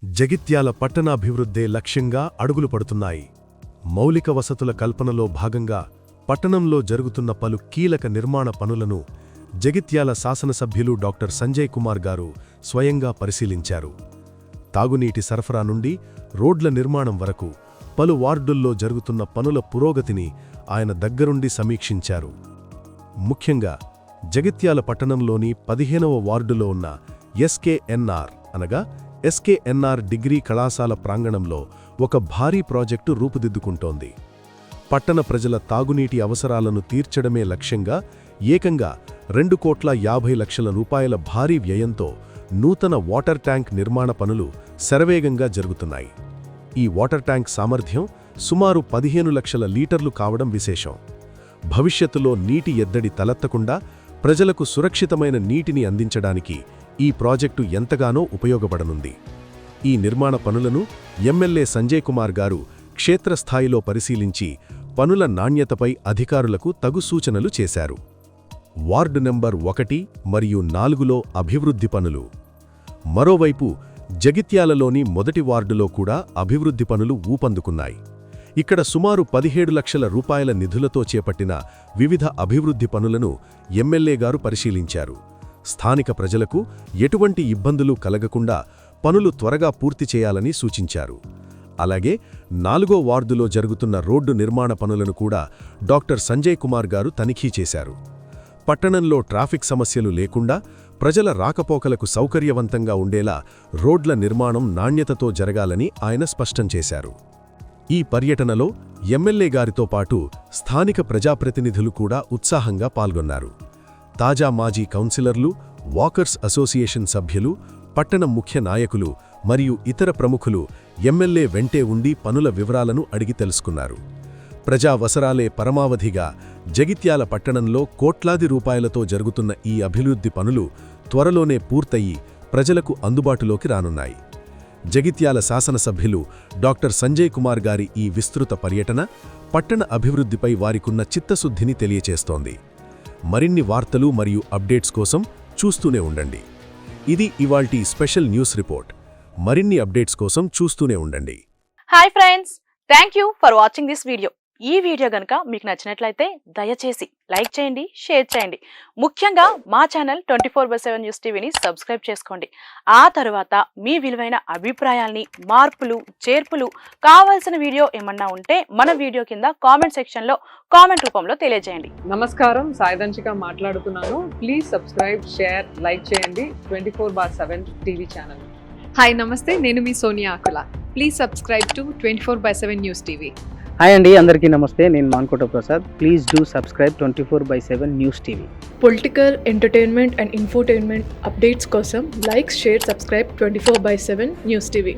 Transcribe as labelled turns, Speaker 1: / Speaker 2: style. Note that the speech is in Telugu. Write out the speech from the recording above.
Speaker 1: జగిత్యాల పట్టణాభివృద్ధే లక్ష్యంగా అడుగులు పడుతున్నాయి. మౌలిక వసతుల కల్పనలో భాగంగా పట్టణంలో జరుగుతున్న పలు కీలక నిర్మాణ పనులను జగిత్యాల శాసనసభ్యులు డాక్టర్ సంజయ్ కుమార్ గారు స్వయంగా పరిశీలించారు. తాగునీటి సరఫరా నుండి రోడ్ల నిర్మాణం వరకు పలు వార్డుల్లో జరుగుతున్న పనుల పురోగతిని ఆయన దగ్గరుండి సమీక్షించారు. ముఖ్యంగా జగిత్యాల పట్టణంలోని 15వ వార్డులో ఉన్న ఎస్కేఎన్ఆర్ అనగా ఎస్కేఎన్ఆర్ డిగ్రీ కళాశాల ప్రాంగణంలో ఒక భారీ ప్రాజెక్టు రూపుదిద్దుకుంటోంది. పట్టణ ప్రజల తాగునీటి అవసరాలను తీర్చడమే లక్ష్యంగా ఏకంగా 2,50,00,000 రూపాయల భారీ వ్యయంతో నూతన వాటర్ ట్యాంక్ నిర్మాణ పనులు శరవేగంగా జరుగుతున్నాయి. ఈ వాటర్ ట్యాంక్ సామర్థ్యం సుమారు 15 లక్షల లీటర్లు కావడం విశేషం. భవిష్యత్తులో నీటి ఎద్దడి తలెత్తకుండా ప్రజలకు సురక్షితమైన నీటిని అందించడానికి ఈ ప్రాజెక్టు ఎంతగానో ఉపయోగపడనుంది. ఈ నిర్మాణ పనులను ఎమ్మెల్యే సంజయ్ కుమార్ గారు క్షేత్రస్థాయిలో పరిశీలించి పనుల నాణ్యతపై అధికారులకు తగు సూచనలు చేశారు. వార్డు నెంబర్ 1 మరియు 4లో అభివృద్ధి పనులు. మరోవైపు జగిత్యాలలోని మొదటి వార్డులో కూడా అభివృద్ధి పనులు ఊపందుకున్నాయి. ఇక్కడ సుమారు 17 లక్షల రూపాయల నిధులతో చేపట్టిన వివిధ అభివృద్ధి పనులను ఎమ్మెల్యే గారు పరిశీలించారు. స్థానిక ప్రజలకు ఎటువంటి ఇబ్బందులు కలగకుండా పనులు త్వరగా పూర్తి చేయాలని సూచించారు. అలాగే 4వ వార్డులో జరుగుతున్న రోడ్డు నిర్మాణ పనులను కూడా డాక్టర్ సంజయ్ కుమార్ గారు తనిఖీ చేశారు. పట్టణంలో ట్రాఫిక్ సమస్యలు లేకుండా ప్రజల రాకపోకలకు సౌకర్యవంతంగా ఉండేలా రోడ్ల నిర్మాణం నాణ్యతతో జరగాలని ఆయన స్పష్టం చేశారు. ఈ పర్యటనలో ఎమ్మెల్యే గారితో పాటు స్థానిక ప్రజాప్రతినిధులు కూడా ఉత్సాహంగా పాల్గొన్నారు. తాజా మాజీ కౌన్సిలర్లు, వాకర్స్ అసోసియేషన్ సభ్యులు, పట్టణ ముఖ్య నాయకులు మరియు ఇతర ప్రముఖులు ఎమ్మెల్యే వెంటే ఉండి పనుల వివరాలను అడిగి తెలుసుకున్నారు. ప్రజావసరాలే పరమావధిగా జగిత్యాల పట్టణంలో కోట్లాది రూపాయలతో జరుగుతున్న ఈ అభివృద్ధి పనులు త్వరలోనే పూర్తయి ప్రజలకు అందుబాటులోకి రానున్నాయి. జగిత్యాల శాసనసభ్యులు డాక్టర్ సంజయ్ కుమార్ గారి ఈ విస్తృత పర్యటన పట్టణ అభివృద్ధిపై వారికున్న చిత్తశుద్ధిని తెలియచేస్తోంది. మరిన్ని వార్తలు మరియు అప్డేట్స్ కోసం చూస్తూనే ఉండండి. ఇది ఇవాల్టి స్పెషల్ న్యూస్ రిపోర్ట్. మరిన్ని అప్డేట్స్ కోసం చూస్తూనే ఉండండి.
Speaker 2: Hi friends, thank you for watching this video. ఈ వీడియో గనుక మీకు నచ్చినట్లయితే దయచేసి లైక్ చేయండి, షేర్ చేయండి. ముఖ్యంగా మా ఛానల్ 24/7 న్యూస్ టీవీని సబ్స్క్రైబ్ చేసుకోండి. ఆ తర్వాత మీ విలువైన అభిప్రాయాల్ని, మార్పులు, చేర్పులు, కావాల్సిన వీడియో ఏమన్నా ఉంటే మన వీడియో కింద కామెంట్ సెక్షన్లో కామెంట్ రూపంలో తెలియజేయండి.
Speaker 3: నమస్కారం, సాయిదంచిక మాట్లాడుతున్నాను. ప్లీజ్ సబ్స్క్రైబ్, షేర్, లైక్ చేయండి 24/7 టీవీ ఛానల్.
Speaker 4: హాయ్ నమస్తే, నేను మీ Sonia Akula. Please subscribe to 24/7 news TV.
Speaker 5: Hi అండి, అందరికీ నమస్తే. నేను Mankota Prasad. Please do subscribe 24/7 news TV.
Speaker 6: Political, entertainment and infotainment updates కోసం like, share, subscribe 24/7 news TV.